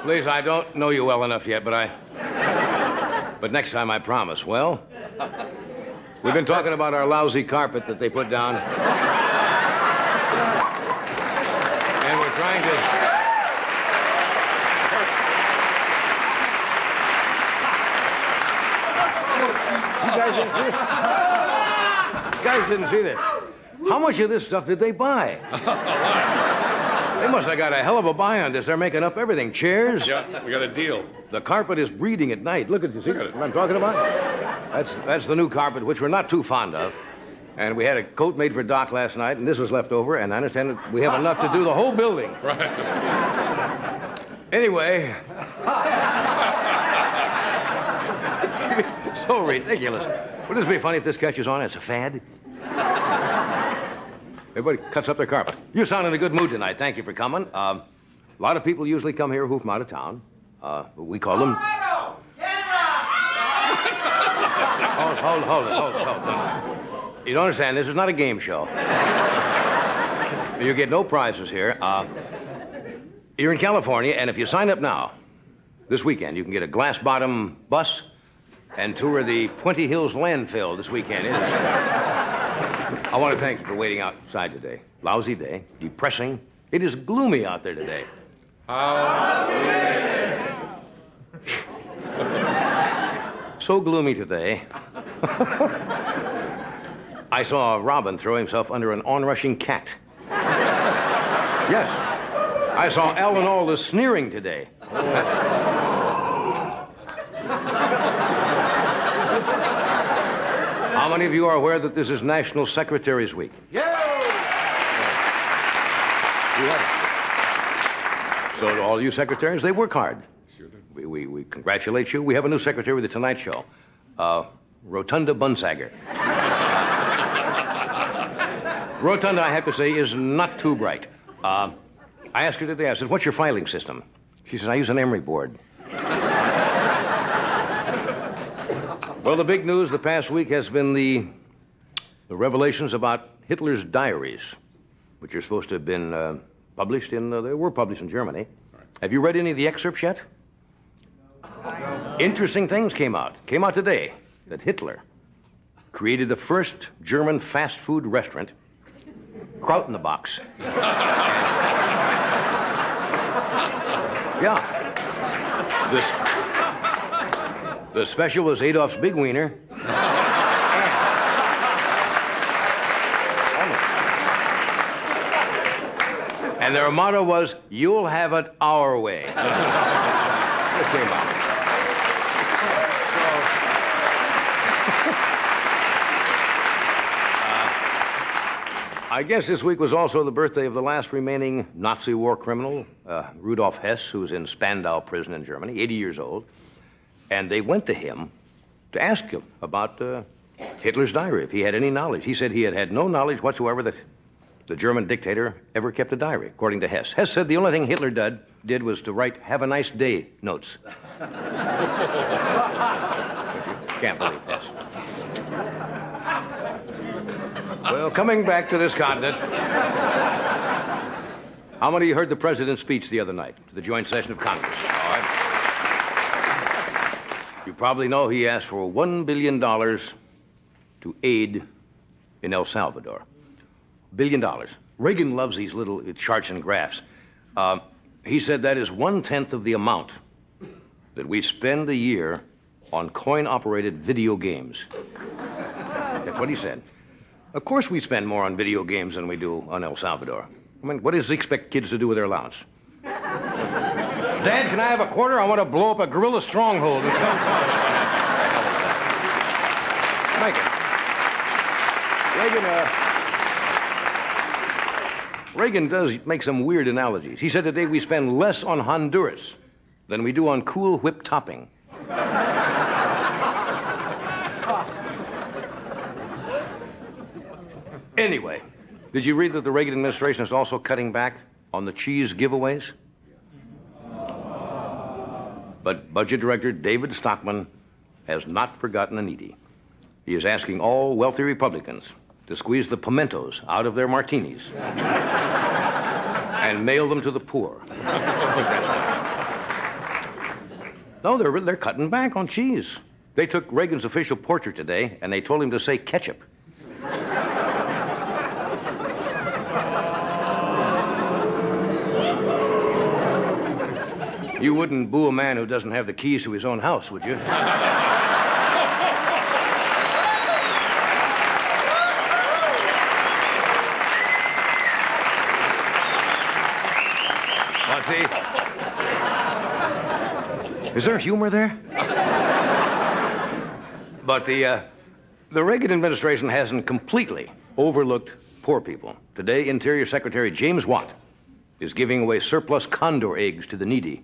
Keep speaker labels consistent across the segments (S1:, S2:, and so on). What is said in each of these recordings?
S1: Please, I don't know you well enough yet, but next time I promise. Well, we've been talking about our lousy carpet that they put down. And we're trying to... You guys didn't see that. How much of this stuff did they buy? They must have got a hell of a buy on this. They're making up everything. Chairs.
S2: Yeah, we got a deal.
S1: The carpet is breeding at night. Look at you. See what I'm talking about? That's the new carpet, which we're not too fond of. And we had a coat made for Doc last night, and this was left over, and I understand that we have enough to do the whole building.
S2: Right.
S1: Anyway. So ridiculous. Wouldn't this be funny if this catches on? It's a fad. Everybody cuts up their carpet. You sound in a good mood tonight. Thank you for coming. A lot of people usually come here who from out of town. We call them... Hold it. You don't understand. This is not a game show. You get no prizes here. You're in California, and if you sign up now, this weekend, you can get a glass-bottom bus and tour the Puente Hills landfill this weekend. I want to thank you for waiting outside today. Lousy day, depressing. It is gloomy out there today. So gloomy today. I saw Robin throw himself under an onrushing cat. Yes. I saw Alan Alda sneering today. How many of you are aware that this is National Secretaries Week? Yeah! So to all you secretaries, they work hard. Sure do. We congratulate you. We have a new secretary with The Tonight Show, Rotunda Bunsager. Rotunda, I have to say, is not too bright. I asked her today, I said, what's your filing system? She says, I use an emery board. Well, the big news the past week has been the revelations about Hitler's diaries, which are supposed to have been published in, they were published in Germany. Right. Have you read any of the excerpts yet? No. Interesting things came out today, that Hitler created the first German fast food restaurant, Kraut in the Box. Yeah. The special was Adolf's Big Wiener. And their motto was, you'll have it our way. It came out. I guess this week was also the birthday of the last remaining Nazi war criminal, Rudolf Hess, who's in Spandau prison in Germany, 80 years old. And they went to him to ask him about Hitler's diary, if he had any knowledge. He said he had no knowledge whatsoever that the German dictator ever kept a diary, according to Hess. Hess said the only thing Hitler did was to write "Have a nice day" notes. Can't believe Hess. Well, coming back to this continent, how many of you heard the president's speech the other night to the joint session of Congress? All right. You probably know he asked for $1 billion to aid in El Salvador. $1 billion. Reagan loves these little charts and graphs. He said that is 1/10 of the amount that we spend a year on coin-operated video games. That's what he said. Of course we spend more on video games than we do on El Salvador. I mean, what does he expect kids to do with their allowance? Dad, can I have a quarter? I want to blow up a guerrilla stronghold in South Salvador. Reagan does make some weird analogies. He said today we spend less on Honduras than we do on Cool Whip topping. Anyway, did you read that the Reagan administration is also cutting back on the cheese giveaways? But Budget Director David Stockman has not forgotten the needy. He is asking all wealthy Republicans to squeeze the pimentos out of their martinis and mail them to the poor. No, they're cutting back on cheese. They took Reagan's official portrait today, and they told him to say ketchup. You wouldn't boo a man who doesn't have the keys to his own house, would you? Well, see? Is there humor there? But the Reagan administration hasn't completely overlooked poor people. Today, Interior Secretary James Watt is giving away surplus condor eggs to the needy.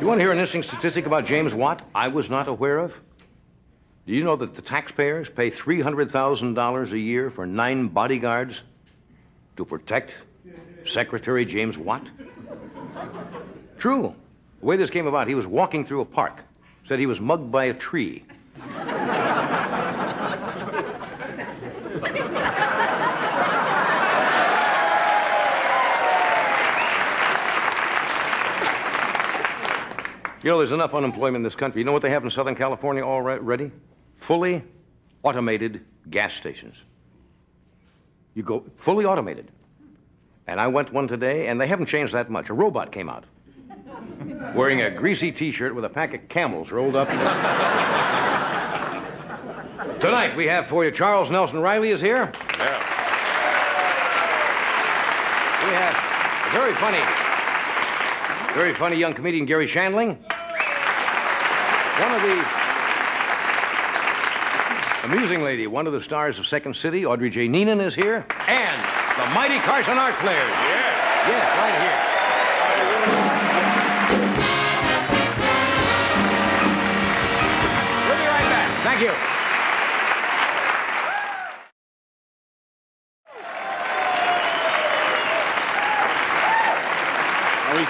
S1: You want to hear an interesting statistic about James Watt I was not aware of? Do you know that the taxpayers pay $300,000 a year for 9 bodyguards to protect Secretary James Watt? True. The way this came about, he was walking through a park, said he was mugged by a tree. You know, there's enough unemployment in this country. You know what they have in Southern California already? Fully automated gas stations. You go fully automated. And I went one today, and they haven't changed that much. A robot came out wearing a greasy T-shirt with a pack of Camels rolled up. Tonight, we have for you Charles Nelson Riley is here.
S2: Yeah.
S1: We have a very funny young comedian, Garry Shandling. One of the amusing lady, one of the stars of Second City, Audrey J. Neenan is here. And the mighty Carson art players.
S2: Yeah.
S1: Yes, right here. We'll be right back. Thank you.
S2: We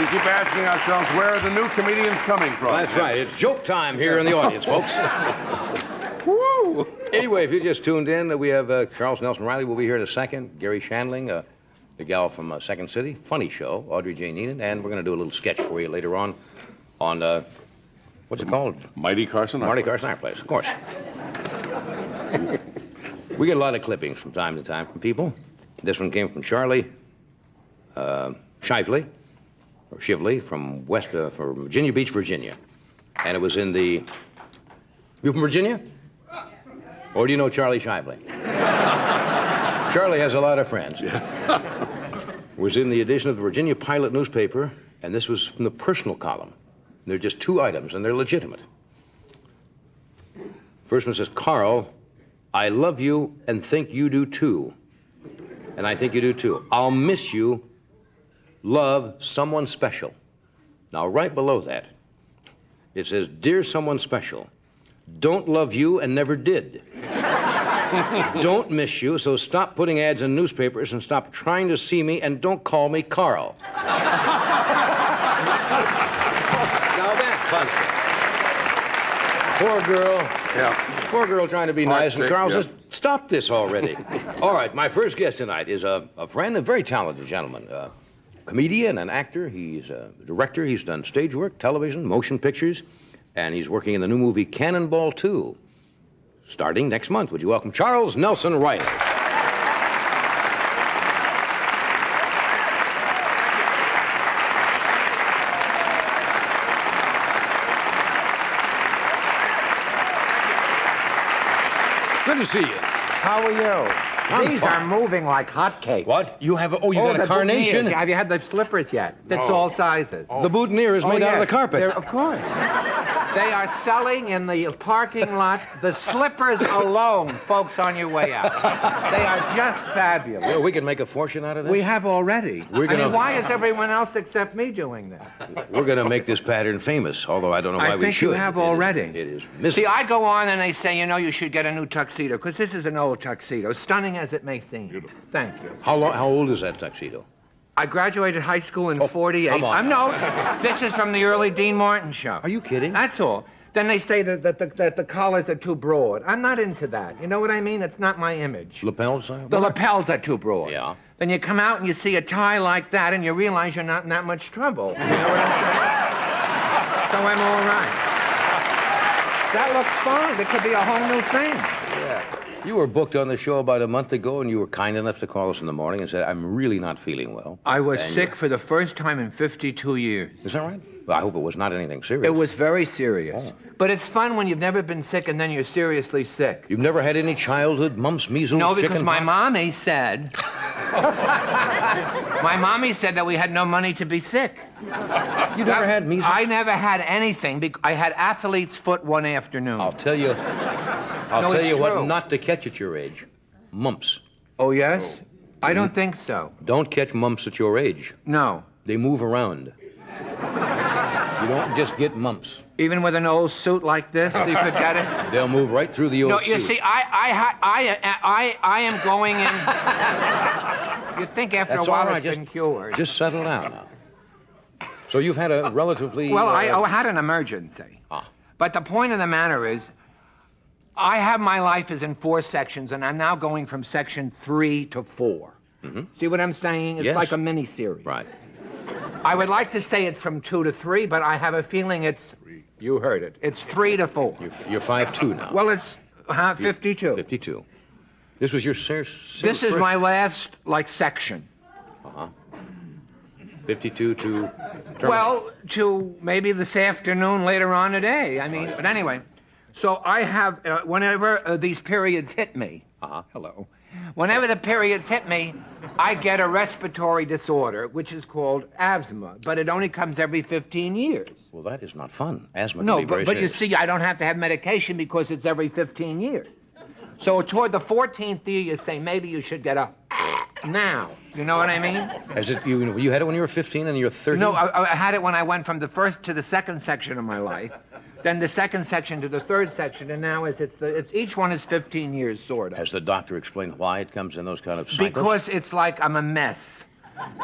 S2: keep asking ourselves, where are the new comedians coming from?
S1: That's right. It's joke time here in the audience, folks. Woo! Anyway, if you just tuned in, we have Charles Nelson Riley will be here in a second. Garry Shandling, the gal from Second City. Funny show. Audrey J. Neenan. And we're going to do a little sketch for you later on what's it called?
S2: Mighty Carson?
S1: Marty Carson Art Place, of course. We get a lot of clippings from time to time from people. This one came from Charlie Shively from from Virginia Beach, Virginia. And it was in the... You from Virginia? Or do you know Charlie Shively? Charlie has a lot of friends. It was in the edition of the Virginia Pilot newspaper, and this was from the personal column. There are just 2 items, and they're legitimate. First one says, Carl, I love you and think you do too. And I think you do too. I'll miss you. Love, someone special. Now, right below that, it says, Dear someone special, don't love you and never did. Don't miss you, so stop putting ads in newspapers and stop trying to see me and don't call me Carl. Now that's funny. Poor girl.
S2: Yeah.
S1: Poor girl trying to be nice, and
S2: sick,
S1: Carl
S2: yeah.
S1: says, stop this already. All right, my first guest tonight is a friend, a very talented gentleman. Comedian, an actor, he's a director, he's done stage work, television, motion pictures, and he's working in the new movie Cannonball 2, starting next month. Would you welcome Charles Nelson Riley? Good to see you.
S3: How are you?
S1: I'm
S3: These
S1: fine.
S3: are moving like hotcakes.
S1: What? You have you got a
S3: the
S1: carnation?
S3: boutonnieres. Have you had the slippers yet? Fits
S2: No.
S3: all sizes.
S1: The boutonniere is made out of the
S3: yes.
S1: carpet.
S3: Of course. They are selling in the parking lot the slippers alone, folks, on your way out. They are just fabulous.
S1: Well, we can make a fortune out of this.
S3: We have already.
S1: We're
S3: I
S1: gonna-
S3: mean, why is everyone else except me doing this?
S1: We're going to make this pattern famous, although I don't know why
S3: I
S1: we
S3: think
S1: should.
S3: you have
S1: It is-
S3: already.
S1: It is mystic.
S3: See, I go on and they say, you know, you should get a new tuxedo, because this is an old tuxedo, stunning as it may seem.
S2: Beautiful.
S3: Thank you.
S1: How old is that tuxedo?
S3: I graduated high school in 48.
S1: come on.
S3: No, this is from the early Dean Martin show.
S1: Are you kidding?
S3: That's all. Then they say that the collars are too broad. I'm not into that. You know what I mean? It's not my image.
S1: Lapels?
S3: The lapels are too broad.
S1: Yeah.
S3: Then you come out and you see a tie like that and you realize you're not in that much trouble. You know what I'm saying? So I'm all right. That looks fine. It could be a whole new thing.
S1: Yeah. You were booked on the show about a month ago, and you were kind enough to call us in the morning and said, I'm really not feeling well.
S3: I was sick for the first time in 52 years.
S1: Is that right? Well, I hope it was not anything serious.
S3: It was very serious.
S1: Oh.
S3: But it's fun when you've never been sick and then you're seriously sick.
S1: You've never had any childhood mumps, measles,
S3: No, because my
S1: chickenpox?
S3: mommy said... my mommy said that we had no money to be sick.
S1: You never had measles?
S3: I never had anything. I had athlete's foot one afternoon.
S1: I'll tell you
S3: it's
S1: what
S3: true.
S1: not to catch at your age. Mumps.
S3: Oh, yes? I don't think so.
S1: Don't catch mumps at your age.
S3: No.
S1: They move around. You don't just get mumps.
S3: Even with an old suit like this, you could get it?
S1: They'll move right through the old
S3: No,
S1: suit.
S3: you see, I am going in... You'd think after
S1: That's
S3: a while
S1: all right.
S3: it's been cured.
S1: Just settle down now. So you've had a relatively...
S3: Well, I had an emergency.
S1: Ah.
S3: But the point of the matter is, I have my life is in 4 sections, and I'm now going from section 3 to 4.
S1: Mm-hmm.
S3: See what I'm saying? It's
S1: Yes.
S3: like a mini-series.
S1: Right.
S3: I would like to say it's from 2 to 3, but I have a feeling it's... You heard it. It's 3 to 4.
S1: You're 5'2" now.
S3: Well, it's 52.
S1: 52. This was your
S3: This is my last, section.
S1: 52 to... terminate.
S3: Well, to maybe this afternoon, later on today. I mean, but anyway. So I have, whenever these periods hit me, hello, whenever the periods hit me, I get a respiratory disorder, which is called asthma, but it only comes every 15 years.
S1: Well, that is not fun. Asthma can
S3: No,
S1: be very
S3: but you
S1: serious.
S3: see, I don't have to have medication because it's every 15 years. So toward the 14th year, you say, maybe you should get a now. You know what I mean?
S1: Is it, you had it when you were 15 and you're 30?
S3: No, I had it when I went from the first to the second section of my life, then the second section to the third section, and now it's each one is 15 years, sort of.
S1: Has the doctor explained why it comes in those kind of cycles?
S3: Because it's like I'm a mess.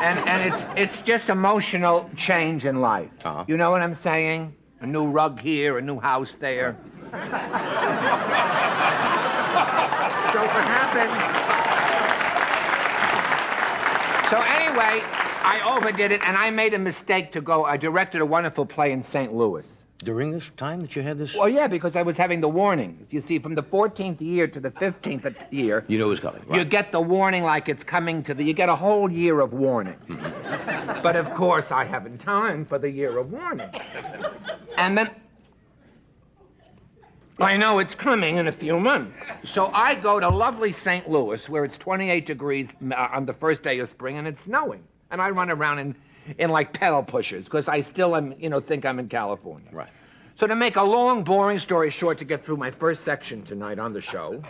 S3: And it's just emotional change in life.
S1: Uh-huh.
S3: You know what I'm saying? A new rug here, a new house there. So what happened... So anyway, I overdid it, and I made a mistake to go. I directed a wonderful play in St. Louis.
S1: During this time that you had this?
S3: Well, yeah, because I was having the warnings. You see, from the 14th year to the 15th year,
S1: You know it was coming, right?
S3: you get the warning like it's coming to you get a whole year of warning. But of course, I haven't time for the year of warning. And then, I know it's coming in a few months. So I go to lovely St. Louis, where it's 28 degrees on the first day of spring, and it's snowing. And I run around in like pedal pushers, because I still am, think I'm in California.
S1: Right.
S3: So to make a long, boring story short, to get through my first section tonight on the show.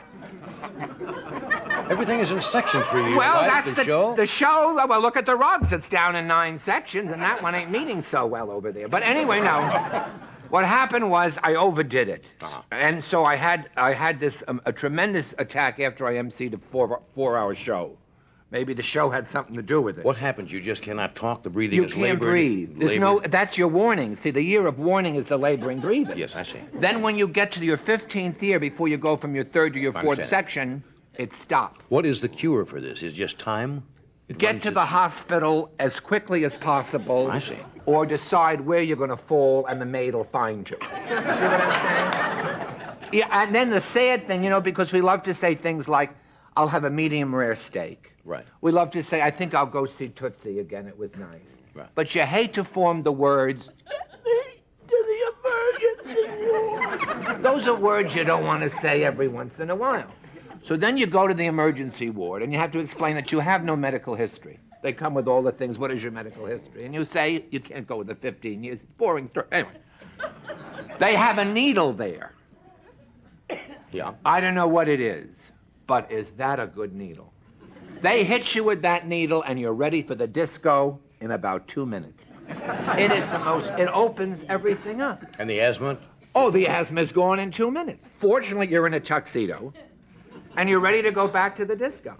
S1: Everything is in sections for you.
S3: Well,
S1: right?
S3: that's
S1: the show.
S3: the show. Well, look at the rugs. It's down in 9 sections, and that one ain't meeting so well over there. But anyway, no. What happened was I overdid it. And so I had this a tremendous attack after I emceed a four-hour show. Maybe the show had something to do with it.
S1: What happens? You just cannot talk. The breathing
S3: You
S1: is
S3: can't
S1: labored.
S3: breathe. There's that's your warning. See, the year of warning is the laboring breathing.
S1: Yes, I see.
S3: Then when you get to your 15th year, before you go from your third to your fourth
S1: Understand.
S3: section, it stops.
S1: What is the cure for this? Is it just time? It
S3: Get
S1: runs
S3: to
S1: its-
S3: the hospital as quickly as possible.
S1: I see.
S3: Or decide where you're going to fall, and the maid will find you. See what I'm saying? Yeah, and then the sad thing, because we love to say things like, I'll have a medium rare steak.
S1: Right.
S3: We love to say, I think I'll go see Tootsie again. It was nice.
S1: Right.
S3: But you hate to form the words, to the emergency ward. Those are words you don't want to say every once in a while. So then you go to the emergency ward, and you have to explain that you have no medical history. They come with all the things, what is your medical history? And you say, you can't go with the 15 years. It's boring story. Anyway. They have a needle there.
S1: Yeah.
S3: I don't know what it is, but is that a good needle? They hit you with that needle, and you're ready for the disco in about 2 minutes. It is it opens everything up.
S1: And the asthma?
S3: Oh, the asthma's gone in 2 minutes. Fortunately, you're in a tuxedo, and you're ready to go back to the disco.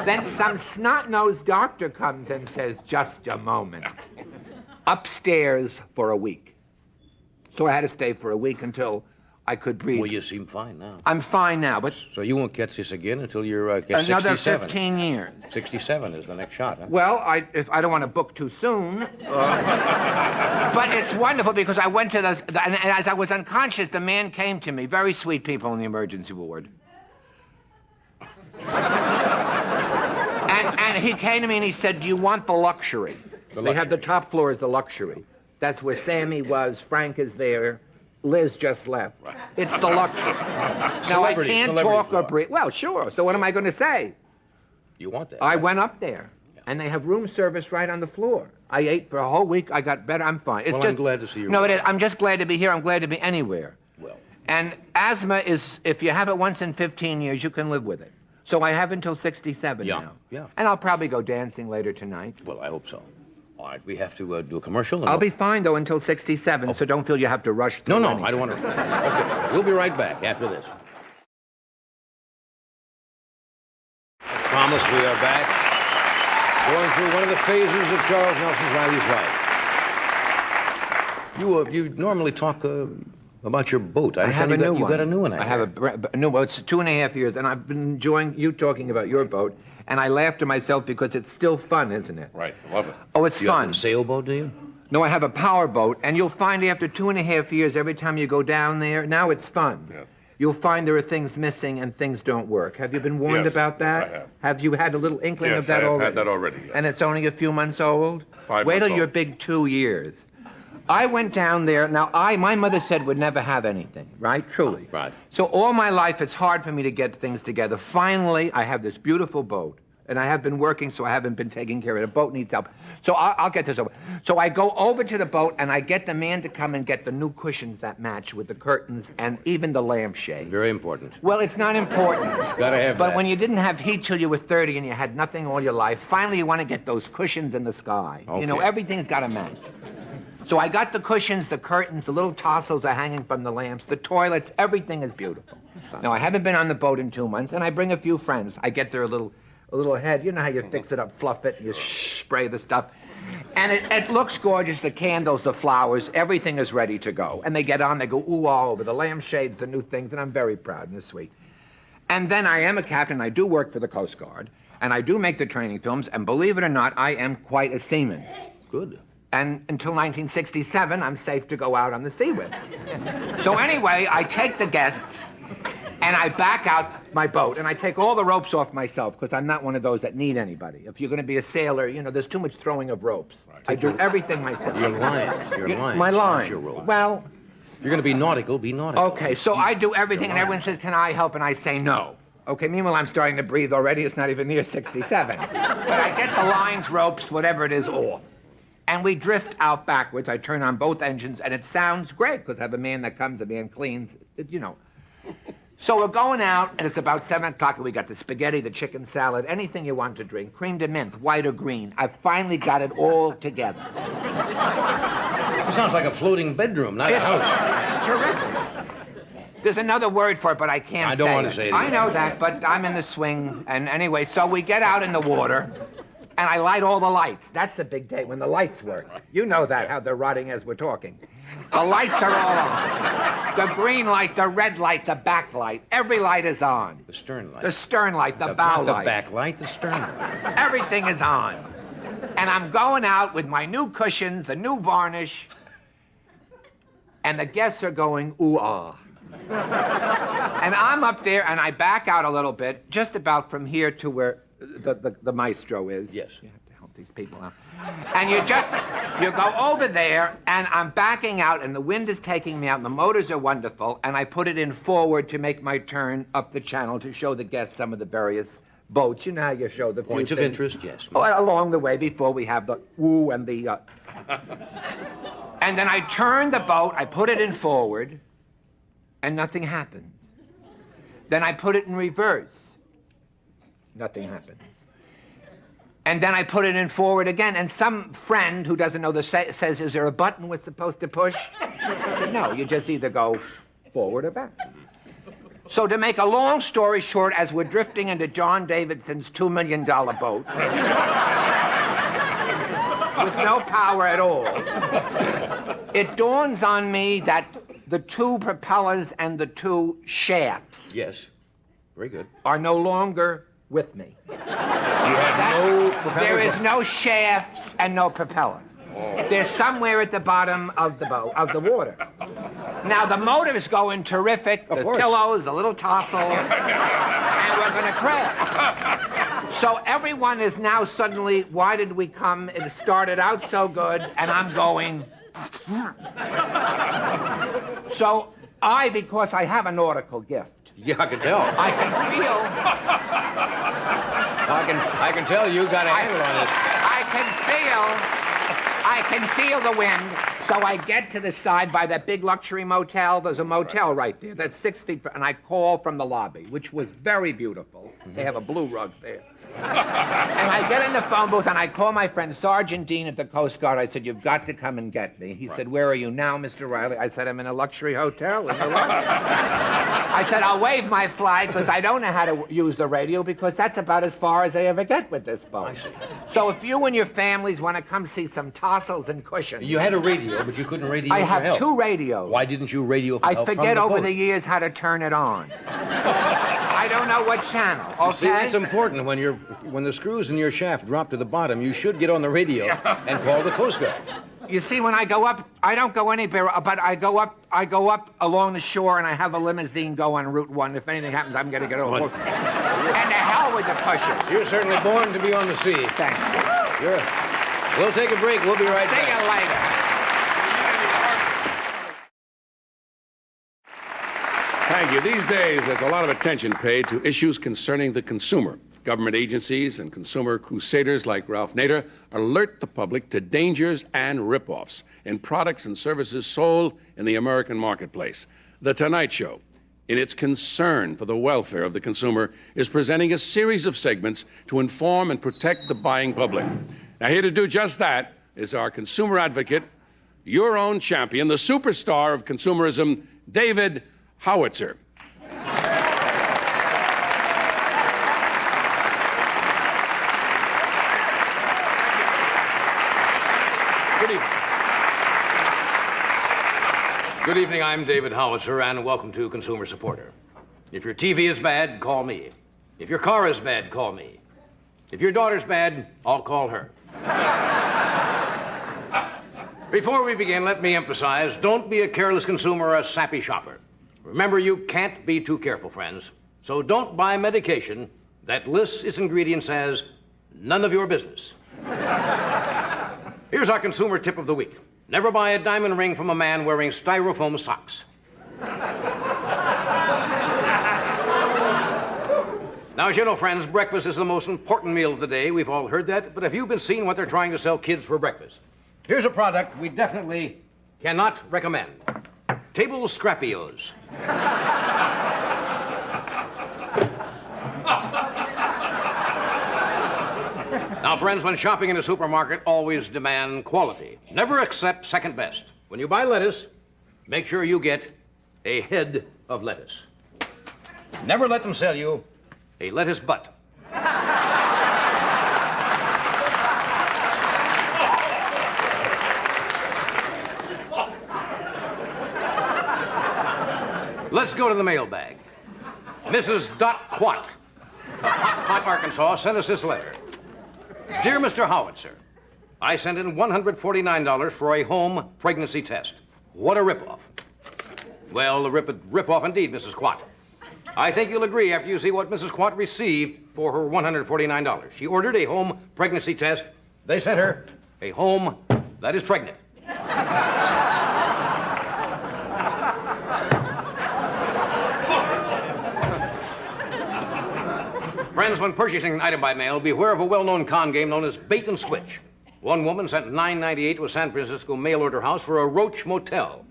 S3: Then some snot-nosed doctor comes and says, just a moment. Upstairs for a week. So I had to stay for a week until I could breathe.
S1: Well, you seem fine now.
S3: I'm fine now, but
S1: So you won't catch this again until you're
S3: another
S1: 67.
S3: 15 years.
S1: 67 is the next shot, huh?
S3: Well, if I don't want to book too soon. But it's wonderful because I went to and as I was unconscious, the man came to me. Very sweet people in the emergency ward. And he came to me and he said, "Do you want the luxury? They have the top floor is the luxury. That's where Sammy was. Frank is there. Liz just left. It's the luxury. Now I can't talk or breathe. Well, sure. So what am I going to say?
S1: You want that?
S3: I went up there, and they have room service right on the floor. I ate for a whole week. I got better. I'm fine. It's
S1: Well,
S3: just,
S1: I'm glad to see you.
S3: No, it is. I'm just glad to be here. I'm glad to be anywhere.
S1: Well,
S3: And asthma is, if you have it once in 15 years, you can live with it. So I have until 67
S1: Yeah,
S3: now.
S1: yeah.
S3: And I'll probably go dancing later tonight.
S1: well, I hope so. All right, we have to do a commercial. And
S3: I'll be fine, though, until 67, so don't feel you have to rush through
S1: No,
S3: anything.
S1: I don't want to. Okay, we'll be right back after this. As promised, we are back. Going through one of the phases of Charles Nelson's Riley's life. You normally talk about your boat.
S3: I have a new one.
S1: You got a new one.
S3: I have a new boat. It's 2.5 years, and I've been enjoying you talking about your boat, and I laugh to myself because it's still fun, isn't it?
S2: Right, love it.
S3: Oh, it's
S1: You have
S3: fun.
S1: a sailboat, do you?
S3: No, I have a power boat, and you'll find after 2.5 years, every time you go down there, now it's fun.
S2: Yes.
S3: You'll find there are things missing and things don't work. Have you been warned
S2: Yes,
S3: about that?
S2: yes, I have.
S3: Have you had a little inkling
S2: Yes,
S3: of that
S2: I have
S3: already?
S2: had that already, yes.
S3: And it's only a few months old?
S2: 5
S3: Wait till
S2: months
S3: you're
S2: old.
S3: big 2 years. I went down there. Now, my mother said would never have anything, right? Truly.
S1: Right.
S3: So all my life, it's hard for me to get things together. Finally, I have this beautiful boat, and I have been working, so I haven't been taking care of it. The boat needs help. So I'll get this over. So I go over to the boat, and I get the man to come and get the new cushions that match with the curtains and even the lampshade.
S1: Very important.
S3: Well, it's not important.
S1: Gotta have
S3: But
S1: that.
S3: when you didn't have heat till you were 30 and you had nothing all your life, finally you want to get those cushions in the sky. You know,
S1: Okay.
S3: everything's got to match. So I got the cushions, the curtains, the little tassels are hanging from the lamps, the toilets, everything is beautiful. Now, I haven't been on the boat in 2 months, and I bring a few friends. I get their little head. You know how you fix it up, fluff it, and you spray the stuff. And it looks gorgeous, the candles, the flowers, everything is ready to go. And they get on, they go ooh all over, the lampshades, the new things, and I'm very proud and it's sweet. And then I am a captain, I do work for the Coast Guard, and I do make the training films, and believe it or not, I am quite a seaman.
S1: Good.
S3: And until 1967, I'm safe to go out on the sea with. So anyway, I take the guests, and I back out my boat, and I take all the ropes off myself, because I'm not one of those that need anybody. If you're going to be a sailor, you know, there's too much throwing of ropes. I do everything myself.
S1: Your lines. Your lines.
S3: My
S1: not
S3: lines.
S1: Your ropes.
S3: Well,
S1: If you're going to be nautical, be nautical.
S3: okay, so I do everything, and everyone says, can I help? And I say no. Okay, meanwhile, I'm starting to breathe already. It's not even near 67. But I get the lines, ropes, whatever it is, off. And we drift out backwards. I turn on both engines, and it sounds great, because I have a man that comes, a man cleans, you know. So we're going out, and it's about 7 o'clock, and we got the spaghetti, the chicken salad, anything you want to drink, cream de menthe, white or green. I've finally got it all together.
S1: It sounds like a floating bedroom, not a house.
S3: It's terrific. There's another word for it, but I can't say
S1: I don't want to say it
S3: I
S1: again.
S3: know that, but I'm in the swing. And anyway, so we get out in the water, and I light all the lights. That's the big day, when the lights work. You know that, how they're rotting as we're talking. The lights are all on. The green light, the red light, the back light. Every light is on.
S1: The stern light.
S3: The stern light, the bow
S1: Not the
S3: light.
S1: back light, the stern light.
S3: Everything is on. And I'm going out with my new cushions, the new varnish, and the guests are going, ooh, ah. And I'm up there, and I back out a little bit, just about from here to where the maestro is.
S1: Yes.
S3: You have to help these people out. And you go over there, and I'm backing out, and the wind is taking me out, and the motors are wonderful, and I put it in forward to make my turn up the channel to show the guests some of the various boats. You know how you show the few
S1: Points of
S3: things.
S1: interest, yes.
S3: Oh, along the way before we have the woo and the... And then I turn the boat, I put it in forward, and nothing happens. Then I put it in reverse. Nothing happens. And then I put it in forward again, and some friend who doesn't know says, is there a button we're supposed to push? I said, no, you just either go forward or back. So to make a long story short, as we're drifting into John Davidson's $2 million boat, with no power at all, It dawns on me that the two propellers and the two shafts
S1: Yes. Very good.
S3: are no longer with me.
S1: You have no propellers?
S3: There is no shafts and no propeller. They're somewhere at the bottom of the boat, of the water. Now, the motor's going terrific,
S1: Of
S3: the
S1: course.
S3: pillows, the little tassel, and we're going to crash. So everyone is now suddenly, why did we come? It started out so good, and I'm going. So because I have a nautical gift,
S1: Yeah, I can tell.
S3: I can feel,
S1: I can tell you got a handle on this.
S3: I can feel the wind. So I get to the side by that big luxury motel. There's a motel right there that's 6 feet, and I call from the lobby, which was very beautiful. They have a blue rug there. And I get in the phone booth and I call my friend Sergeant Dean at the Coast Guard. I said, "You've got to come and get me." He said, "Where are you now, Mr. Riley?" I said, "I'm in a luxury hotel in the lobby." I said, "I'll wave my flag because I don't know how to use the radio because that's about as far as I ever get with this boat."
S1: I see.
S3: So if you and your families want to come see some tassels and cushions,
S1: You had a radio, but you couldn't radio
S3: I
S1: for
S3: have
S1: help.
S3: 2 radios.
S1: Why didn't you radio for
S3: I
S1: help from
S3: forget
S1: the
S3: over
S1: boat?
S3: the years how to turn it on. I don't know what channel. Okay.
S1: See, that's important. When the screws in your shaft drop to the bottom, you should get on the radio and call the Coast Guard.
S3: You see, when I go up, I don't go anywhere, but I go up along the shore, and I have a limousine go on Route 1. If anything happens, I'm going to get over. And to hell with the pusher.
S1: You're certainly born to be on the sea.
S3: Thank you.
S1: We'll take a break. We'll be right
S3: See
S1: back.
S3: you later.
S2: Thank you. These days, there's a lot of attention paid to issues concerning the consumer. Government agencies and consumer crusaders like Ralph Nader alert the public to dangers and ripoffs in products and services sold in the American marketplace. The Tonight Show, in its concern for the welfare of the consumer, is presenting a series of segments to inform and protect the buying public. Now, here to do just that is our consumer advocate, your own champion, the superstar of consumerism, David Howitzer.
S1: Good evening. Good evening. I'm David Howitzer, and welcome to Consumer Supporter. If your TV is bad, call me. If your car is bad, call me. If your daughter's bad, I'll call her. Before we begin, let me emphasize, don't be a careless consumer or a sappy shopper. Remember, you can't be too careful, friends. So don't buy medication that lists its ingredients as none of your business. Here's our consumer tip of the week. Never buy a diamond ring from a man wearing styrofoam socks. Now, as you know, friends, breakfast is the most important meal of the day. We've all heard that. But have you been seeing what they're trying to sell kids for breakfast? Here's a product we definitely cannot recommend. Table Scrappios. Now, friends, when shopping in a supermarket, always demand quality. Never accept second best. When you buy lettuce, make sure you get a head of lettuce. Never let them sell you a lettuce butt. Let's go to the mailbag. Mrs. Dot Quat of Hot Pot, Arkansas, sent us this letter. Dear Mr. Howitzer, I sent in $149 for a home pregnancy test. What a ripoff. Well, a ripoff indeed, Mrs. Quat. I think you'll agree after you see what Mrs. Quat received for her $149. She ordered a home pregnancy test. They sent her a home that is pregnant. Friends, when purchasing an item by mail, beware of a well-known con game known as bait and switch. One woman sent $9.98 to a San Francisco mail order house for a Roach motel.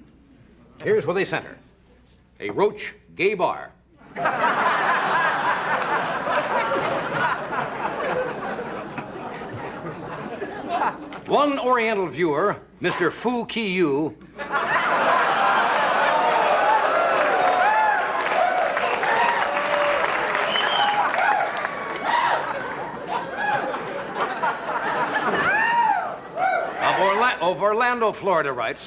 S1: Here's what they sent her. A Roach gay bar. One Oriental viewer, Mr. Fu Ki Yu, of Orlando, Florida, writes,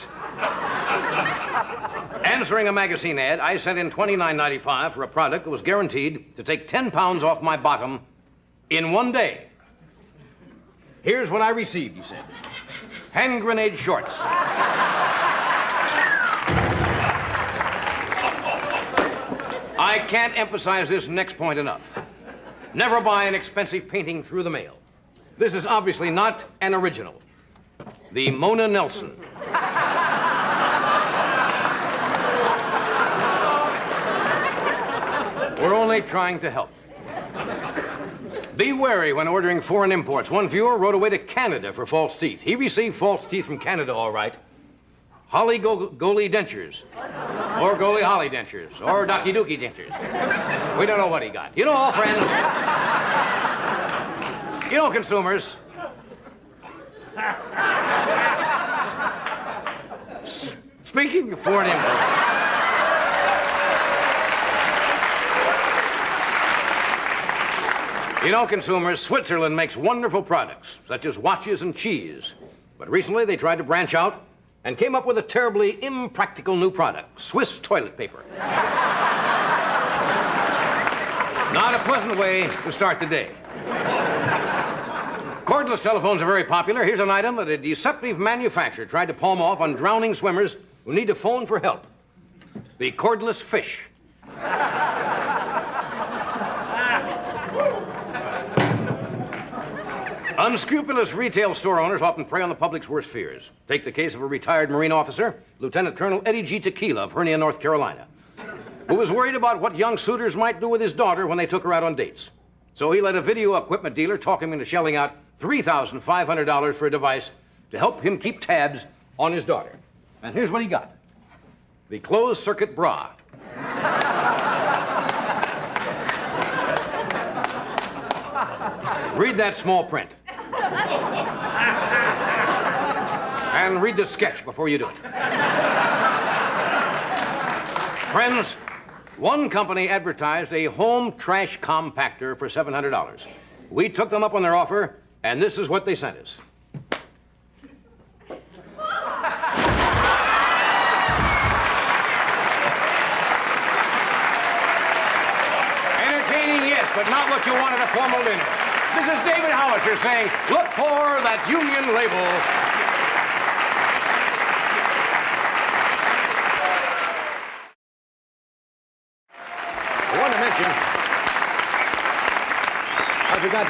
S1: Answering a magazine ad, I sent in $29.95 for a product that was guaranteed to take 10 pounds off my bottom in one day. Here's what I received, he said. Hand grenade shorts. I can't emphasize this next point enough. Never buy an expensive painting through the mail. This is obviously not an original. The Mona Nelson. We're only trying to help. Be wary when ordering foreign imports. One viewer rode away to Canada for false teeth. He received false teeth from Canada, all right. Holly Goalie dentures. Or Goalie Holly dentures. Or Docky Dookie dentures. We don't know what he got. You know, all friends. You know, consumers. Speaking of foreign imports. You know, consumers, Switzerland makes wonderful products, such as watches and cheese. But recently they tried to branch out and came up with a terribly impractical new product, Swiss toilet paper. Not a pleasant way to start the day. Cordless telephones are very popular. Here's an item that a deceptive manufacturer tried to palm off on drowning swimmers who need to phone for help. The cordless fish. Unscrupulous retail store owners often prey on the public's worst fears. Take the case of a retired Marine officer, Lieutenant Colonel Eddie G. Tequila of Hernia, North Carolina, who was worried about what young suitors might do with his daughter when they took her out on dates. So he let a video equipment dealer talk him into shelling out $3,500 for a device to help him keep tabs on his daughter. And here's what he got. The closed-circuit bra. Read that small print. And read the sketch before you do it. Friends, one company advertised a home trash compactor for $700. We took them up on their offer, and this is what they sent us. Entertaining, yes, but not what you want at a formal dinner. This is David Howitzer saying, look for that union label. I forgot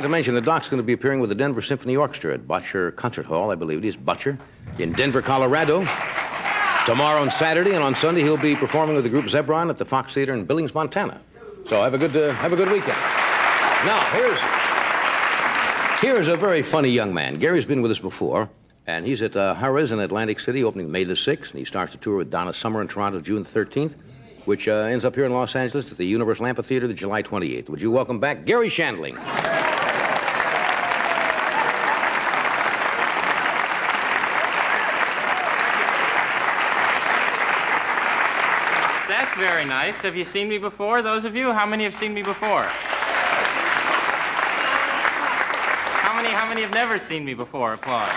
S1: to mention the Doc's going to be appearing with the Denver Symphony Orchestra at Butcher Concert Hall, I believe it is, Butcher, in Denver, Colorado. Tomorrow and Saturday, and on Sunday he'll be performing with the group Zebron at the Fox Theater in Billings, Montana. So have a good weekend. Now, here's a very funny young man. Gary's been with us before, and he's at Harrah's in Atlantic City, opening May the 6th, and he starts a tour with Donna Summer in Toronto June the 13th, which ends up here in Los Angeles at the Universal Amphitheater the July 28th. Would you welcome back Garry Shandling?
S4: That's very nice. Have you seen me before, those of you? How many have seen me before? How many have never seen me before? Applause.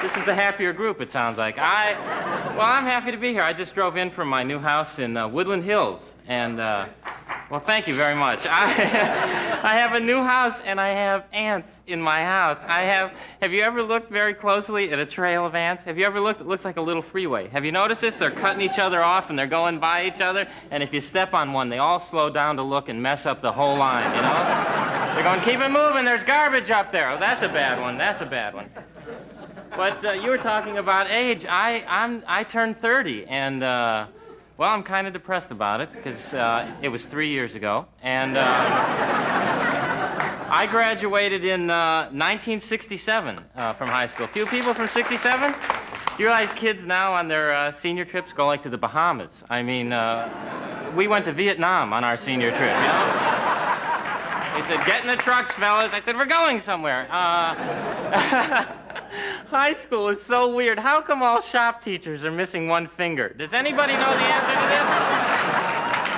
S4: This is the happier group, it sounds like. Well, I'm happy to be here. I just drove in from my new house in Woodland Hills, and, well, thank you very much. I have a new house, and I have ants in my house. Have you ever looked very closely at a trail of ants? Have you ever looked? It looks like a little freeway. Have you noticed this? They're cutting each other off, and they're going by each other, and if you step on one, they all slow down to look and mess up the whole line, you know? They're going, keep it moving, there's garbage up there. Oh, that's a bad one, that's a bad one. But you were talking about age. I turned 30, and, well, I'm kind of depressed about it, because it was 3 years ago, and I graduated in 1967 from high school. A few people from 67? Do you realize kids now on their senior trips go like to the Bahamas? I mean, we went to Vietnam on our senior trip, you know? They said, get in the trucks, fellas. I said, we're going somewhere. High school is so weird. How come all shop teachers are missing one finger? Does anybody know the answer to this?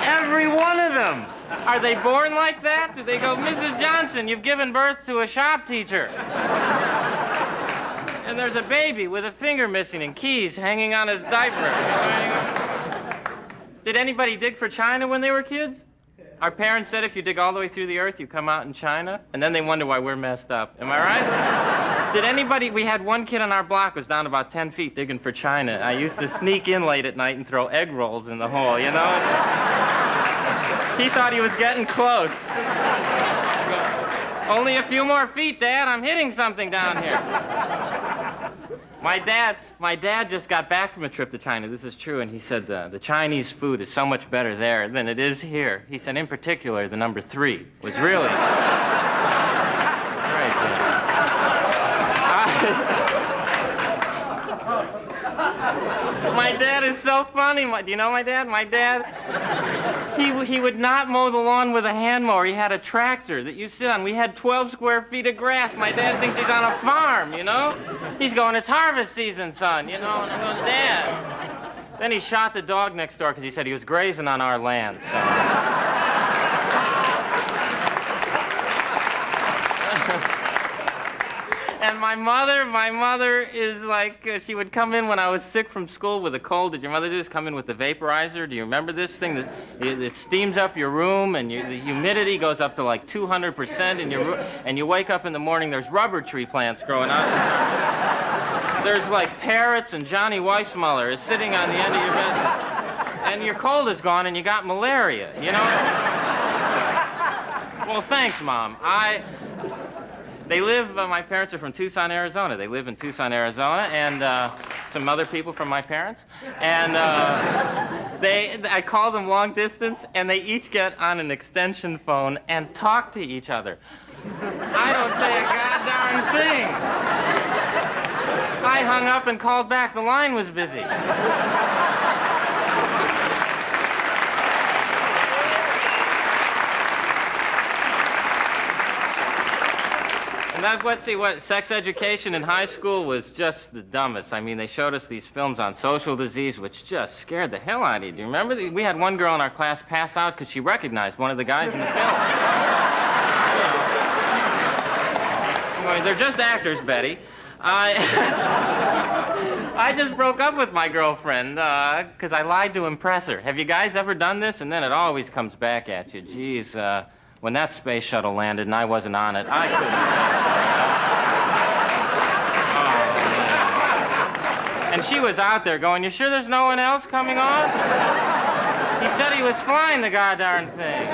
S4: Every one of them. Are they born like that? Do they go, Mrs. Johnson, you've given birth to a shop teacher? And there's a baby with a finger missing and keys hanging on his diaper. Did anybody dig for China when they were kids? Our parents said if you dig all the way through the earth, you come out in China, and then they wonder why we're messed up. Am I right? Did anybody, we had one kid on our block was down about 10 feet digging for China. I used to sneak in late at night and throw egg rolls in the hole, you know? He thought he was getting close. Only a few more feet, Dad. I'm hitting something down here. My dad just got back from a trip to China. This is true, and he said the Chinese food is so much better there than it is here. He said, in particular, the number 3 was really great. My dad is so funny. Do you know my dad? My dad, he would not mow the lawn with a hand mower. He had a tractor that you sit on. We had 12 square feet of grass. My dad thinks he's on a farm, you know? He's going, it's harvest season, son, you know? And I'm going, Dad. Then he shot the dog next door because he said he was grazing on our land, so. And my mother is like, she would come in when I was sick from school with a cold. Did your mother do this? Come in with the vaporizer? Do you remember this thing? That it steams up your room, and the humidity goes up to like 200% in your room. And you wake up in the morning, there's rubber tree plants growing up. There's like parrots, and Johnny Weissmuller is sitting on the end of your bed. And your cold is gone, and you got malaria, you know? Well, thanks, Mom. They live, my parents are from Tucson, Arizona. They live in Tucson, Arizona, and some other people from my parents. And I call them long distance, and they each get on an extension phone and talk to each other. I don't say a goddamn thing. I hung up and called back. The line was busy. And what sex education in high school was just the dumbest. I mean, they showed us these films on social disease, which just scared the hell out of you. Do you remember? We had one girl in our class pass out because she recognized one of the guys in the film. Anyway, they're just actors, Betty. I just broke up with my girlfriend because I lied to impress her. Have you guys ever done this? And then it always comes back at you. Geez, when that space shuttle landed and I wasn't on it, I couldn't. Oh, man. And she was out there going, you sure there's no one else coming on? He said he was flying the goddamn thing.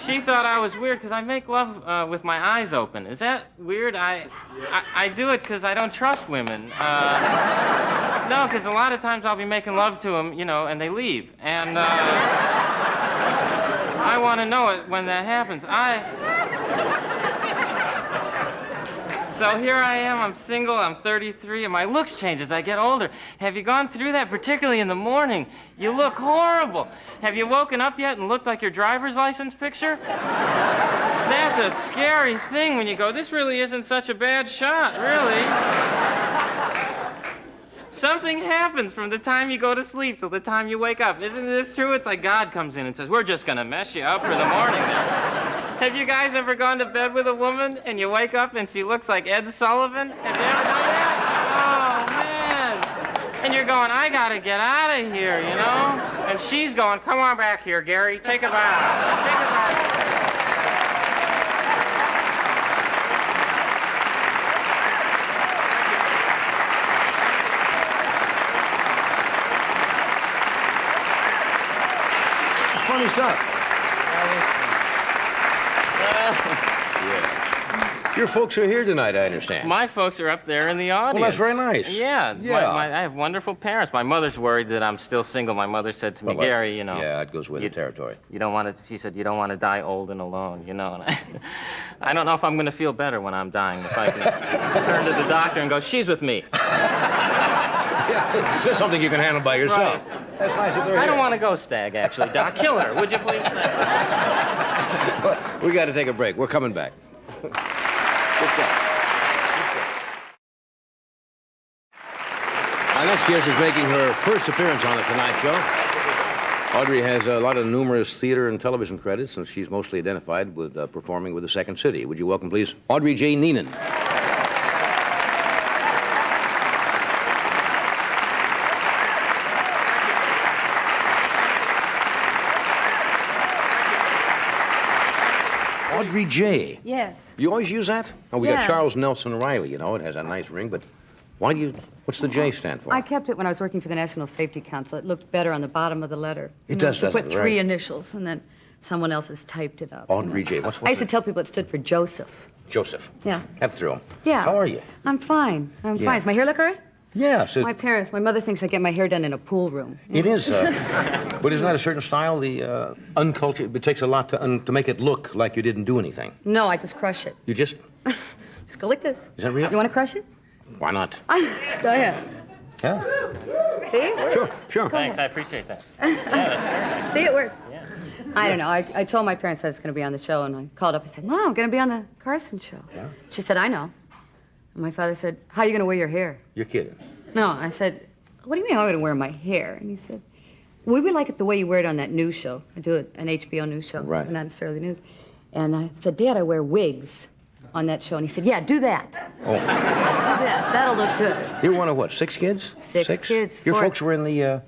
S4: She thought I was weird because I make love with my eyes open. Is that weird? I do it because I don't trust women. No, because a lot of times I'll be making love to them, you know, and they leave. And I want to know it when that happens. So here I am, I'm single, I'm 33, and my looks change as I get older. Have you gone through that, particularly in the morning? You look horrible. Have you woken up yet and looked like your driver's license picture? That's a scary thing when you go, this really isn't such a bad shot, really. Something happens from the time you go to sleep till the time you wake up. Isn't this true? It's like God comes in and says, we're just going to mess you up for the morning there. Have you guys ever gone to bed with a woman and you wake up and she looks like Ed Sullivan? Have you ever done that? Oh, man. And you're going, I got to get out of here, you know? And she's going, come on back here, Gary. Take a bow. Take a bow.
S1: Funny stuff.
S3: Yeah.
S1: Your folks are here tonight, I understand.
S4: My folks are up there in the audience.
S1: Well, that's very nice.
S4: Yeah.
S1: Yeah.
S4: I have wonderful parents. My mother's worried that I'm still single. My mother said to me, Gary, you know.
S1: Yeah, it goes with the territory.
S4: You don't want to, she said, you don't want to die old and alone, you know. And I don't know if I'm going to feel better when I'm dying, if I can turn to the doctor and go, she's with me.
S1: Yeah, it's something you can handle by yourself.
S4: Right.
S1: That's nice that they're here.
S4: I don't want to go, Stag, actually, Doc. Kill her, would you please?
S1: We got to take a break. We're coming back. Good stuff. Our next guest is making her first appearance on The Tonight Show. Audrey has a lot of numerous theater and television credits, and she's mostly identified with performing with the Second City. Would you welcome, please, Audrey J. Neenan. Audrey J.
S5: Yes.
S1: You always use that? Oh, we got
S5: Yeah.
S1: Charles Nelson Riley, you know, it has a nice ring, but what's the J stand for?
S5: I kept it when I was working for the National Safety Council. It looked better on the bottom of the letter.
S1: It does,
S5: to
S1: doesn't
S5: put
S1: it?
S5: three
S1: Right.
S5: initials, and then someone else has typed it up.
S1: Audrey J. What's
S5: I used to
S1: it?
S5: tell people it stood for Joseph.
S1: Joseph.
S5: Yeah.
S1: Have through him.
S5: Yeah.
S1: How are you?
S5: I'm fine. I'm
S1: Yeah.
S5: fine. Does my hair look all right?
S1: Yes.
S5: My mother thinks I get my hair done in a pool room.
S1: It is, but isn't that a certain style? The uncultured. It takes a lot to make it look like you didn't do anything.
S5: No, I just crush it.
S1: You just.
S5: Just go like this.
S1: Is that real?
S5: You want to crush it?
S1: Why not?
S5: Go ahead.
S1: Yeah.
S5: See? It works.
S1: Sure. Sure.
S4: Thanks, I appreciate that. Yeah, that's
S5: See, it works.
S4: Yeah.
S5: I don't know. I told my parents I was going to be on the show, and I called up and said, Mom, I'm going to be on the Carson show.
S1: Yeah.
S5: She said, I know. And my father said, how are you going to wear your hair?
S1: You're kidding.
S5: No, I said, what do you mean how am I going to wear my hair? And he said, we would like it the way you wear it on that news show. I do an HBO news show,
S1: Right.
S5: not necessarily news. And I said, Dad, I wear wigs on that show. And he said, yeah, do that.
S1: Oh.
S5: Do that. That'll look good.
S1: You're one of what? 6 kids?
S5: Six kids,
S1: Your
S5: 4.
S1: folks were in the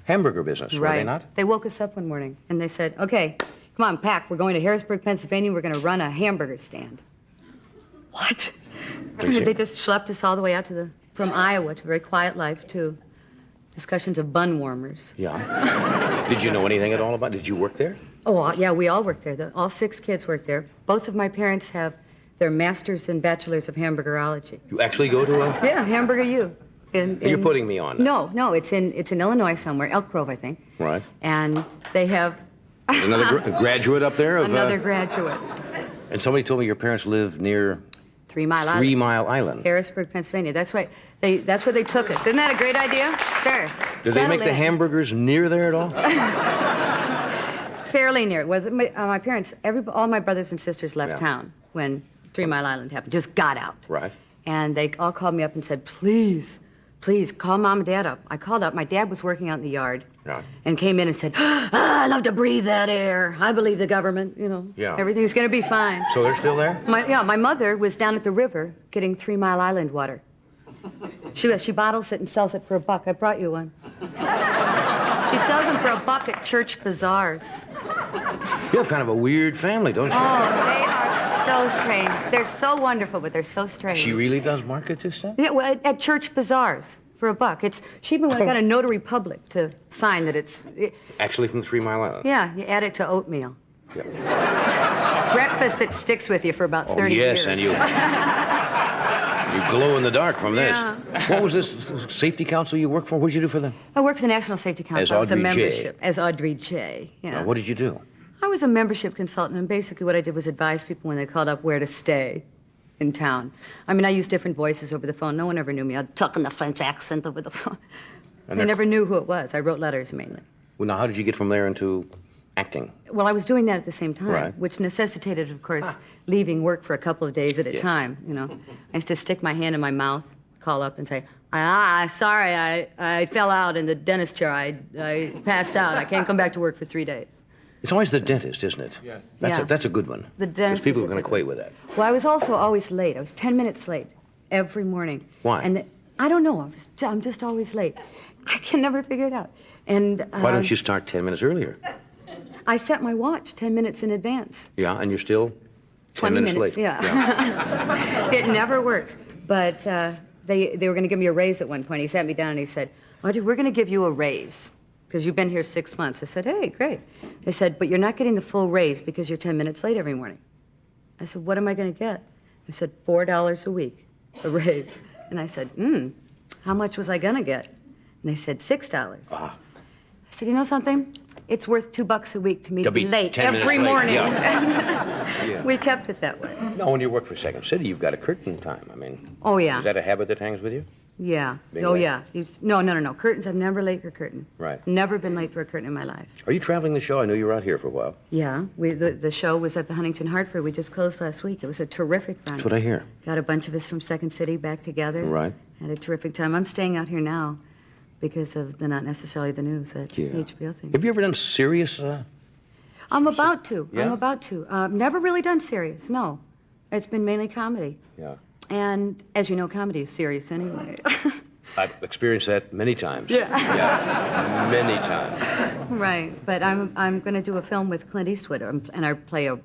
S1: hamburger business, were they not?
S5: They woke us up one morning, and they said, okay, come on, pack. We're going to Harrisburg, Pennsylvania. We're going to run a hamburger stand. What? They just schlepped us all the way out from Iowa to a very quiet life to discussions of bun warmers.
S1: Yeah. Did you know anything at all about it? Did you work there?
S5: Oh, yeah, we all worked there. All 6 kids worked there. Both of my parents have their masters and bachelors of hamburgerology.
S1: You actually go to a...
S5: Yeah, Hamburger U.
S1: You're putting me on.
S5: No, it's in Illinois somewhere, Elk Grove, I think.
S1: Right.
S5: And they have
S1: Another graduate up there? Of,
S5: another graduate.
S1: And somebody told me your parents live near
S5: 3 Mile Island.
S1: 3 Mile Island.
S5: Harrisburg, Pennsylvania. That's right. That's where they took us. Isn't that a great idea? Sure.
S1: Do they
S5: Settle
S1: make the
S5: in.
S1: hamburgers near there at all?
S5: Fairly near. My parents, all my brothers and sisters left
S1: Yeah.
S5: town when 3 Mile Island happened. Just got out.
S1: Right.
S5: And they all called me up and said, please, call Mom and Dad up. I called up. My dad was working out in the yard.
S1: Yeah.
S5: And came in and said, I love to breathe that air. I believe the government,
S1: Yeah.
S5: Everything's going to be fine.
S1: So they're still there?
S5: My mother was down at the river getting 3 Mile Island water. She bottles it and sells it for $1. I brought you one. She sells them for $1 at church bazaars.
S1: You have kind of a weird family, don't you?
S5: Oh, they are so strange. They're so wonderful, but they're so strange.
S1: She really does market this stuff?
S5: Yeah, well, at church bazaars for $1. She even got a notary public to sign that it's.
S1: Actually from 3 Mile Island?
S5: Yeah, you add it to oatmeal.
S1: Yeah.
S5: Breakfast that sticks with you for about 30
S1: Oh, yes,
S5: years.
S1: and you glow in the dark from this.
S5: Yeah.
S1: What was this safety council you work for? What did you do for them?
S5: I worked for the National Safety Council.
S1: As
S5: I was a
S1: Audrey J.
S5: membership. As Audrey J. Yeah.
S1: Now, what did you do?
S5: I was a membership consultant, and basically what I did was advise people when they called up where to stay in town. I mean, I used different voices over the phone. No one ever knew me. I'd talk in the French accent over the phone.
S1: And
S5: They
S1: they're-
S5: never knew who it was. I wrote letters mainly.
S1: Well, now, how did you get from there into acting?
S5: Well, I was doing that at the same time,
S1: Right.
S5: which necessitated, of course, leaving work for a couple of days at a
S1: Yes.
S5: time, I used to stick my hand in my mouth, call up and say, sorry, I fell out in the dentist chair. I passed out. I can't come back to work for 3 days.
S1: It's always the dentist, isn't it? Yeah.
S5: Yeah.
S1: That's a good one.
S5: The
S1: Because
S5: dentist
S1: people
S5: is a
S1: can
S5: good
S1: equate with that.
S5: Well, I was also always late. I was 10 minutes late every morning.
S1: Why?
S5: And I don't know. I'm just always late. I can never figure it out. And
S1: Why don't you start 10 minutes earlier?
S5: I set my watch 10 minutes in advance.
S1: Yeah, and you're still 10
S5: 20
S1: minutes late.
S5: Yeah. It never works. But they were going to give me a raise at one point. He sat me down and he said, Audrey, we're going to give you a raise because you've been here 6 months. I said, hey, great. They said, but you're not getting the full raise because you're 10 minutes late every morning. I said, what am I going to get? They said, $4 a week, a raise. And I said, how much was I going to get? And they said, $6.
S1: Ah.
S5: I said, you know something? It's worth $2 a week to me
S1: To
S5: to be
S1: be
S5: late
S1: 10 minutes
S5: every
S1: late,
S5: morning.
S1: yeah.
S5: We kept it that way.
S1: No, when you work for Second City, you've got a curtain time. I mean,
S5: Oh, yeah.
S1: is that a habit that hangs with you?
S5: Yeah.
S1: Being
S5: Oh,
S1: late?
S5: yeah. No. Curtains, I've never late for a curtain.
S1: Right.
S5: Never been late for a curtain in my life.
S1: Are you traveling the show? I know you were out here for a while.
S5: Yeah. The show was at the Huntington Hartford. We just closed last week. It was a terrific run.
S1: That's what I hear.
S5: Got a bunch of us from Second City back together.
S1: Right.
S5: Had a terrific time. I'm staying out here now because of the Not Necessarily the News, that
S1: Yeah.
S5: HBO thing.
S1: Have you ever done serious?
S5: I'm about to.
S1: Yeah?
S5: I'm about to. Never really done serious, no. It's been mainly comedy.
S1: Yeah.
S5: And as you know, comedy is serious anyway.
S1: I've experienced that many times.
S5: Yeah.
S1: Yeah, many times.
S5: Right, but I'm going to do a film with Clint Eastwood, and I play a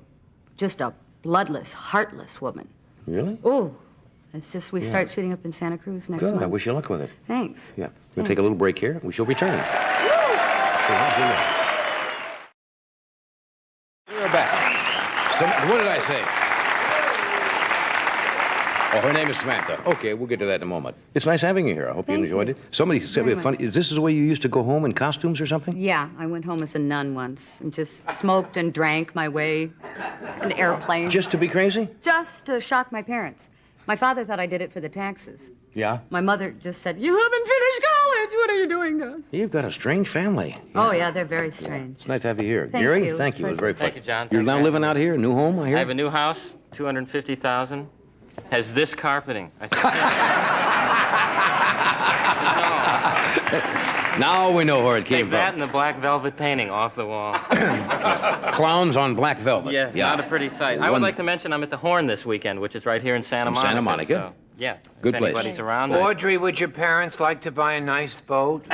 S5: just a bloodless, heartless woman.
S1: Really?
S5: Oh, it's just we start shooting up in Santa Cruz next
S1: Good.
S5: month.
S1: I wish you luck with it.
S5: Thanks.
S1: Yeah. We'll take a little break here. We shall return. We're back. What did I say? Oh, her name is Samantha. Okay, we'll get to that in a moment. It's nice having you here. I hope you
S5: Thank
S1: enjoyed
S5: you.
S1: it. Somebody said,
S5: Very
S1: funny,
S5: much.
S1: this is the way you used to go home in costumes or something?
S5: Yeah, I went home as a nun once and just smoked and drank my way in airplanes.
S1: Just to be crazy?
S5: Just to shock my parents. My father thought I did it for the taxes.
S1: Yeah.
S5: My mother just said, "You haven't finished college. What are you doing to us?"
S1: You've got a strange family.
S5: Oh, yeah, they're very strange.
S1: It's nice to have you here.
S5: Thank
S1: Gary,
S5: you.
S1: thank
S5: It's
S1: you. It was very fun.
S4: Thank you, John.
S1: You're
S4: Thanks
S1: now
S4: for
S1: living
S4: having
S1: out here, new home, I hear?
S4: I have a new house, 250,000. Has this carpeting. I said,
S1: Now we know where it came
S4: take that
S1: from.
S4: and the black velvet painting off the wall.
S1: Clowns on black velvet.
S4: Yes, not a pretty sight. I would like to mention I'm at the Horn this weekend, which is right here in Santa Monica.
S1: Santa Monica.
S4: So, yeah.
S1: Good
S4: if
S1: place.
S4: anybody's around.
S3: Audrey, would your parents like to buy a nice boat?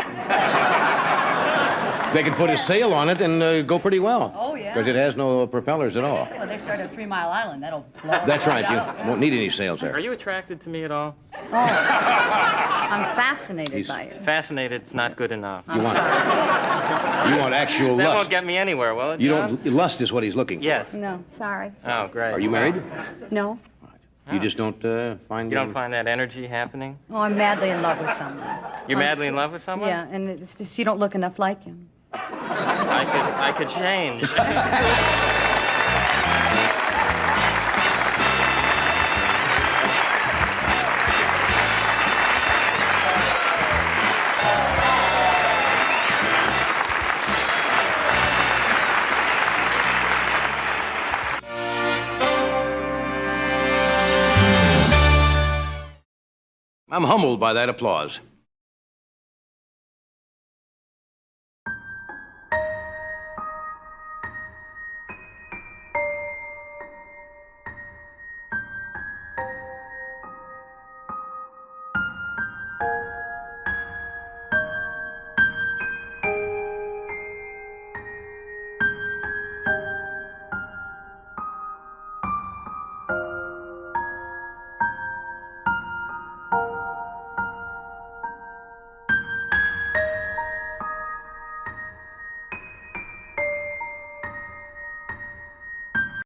S1: They could put a sail on it and go pretty well.
S5: Oh, yeah.
S1: Because it has no propellers at all.
S5: Well, they start at 3 Mile Island. That'll blow
S1: That's right. You
S5: out.
S1: won't need any sails
S4: Are
S1: there.
S4: you attracted to me at all?
S5: Oh, I'm fascinated
S1: He's-
S5: by you.
S4: Fascinated's not good enough.
S5: I'm
S1: want-
S5: sorry.
S1: You want actual
S4: That
S1: lust.
S4: won't get me anywhere, will it,
S1: You
S4: John?
S1: don't. Lust is what he's looking for.
S4: Yes.
S5: No, sorry.
S4: Oh, great.
S1: Are you married?
S5: No.
S1: You just don't find.
S4: You don't find that energy happening?
S5: Oh, I'm madly in love with someone.
S4: You're madly in love with someone?
S5: Yeah, and it's just you don't look enough like him.
S4: I could change.
S1: I'm humbled by that applause.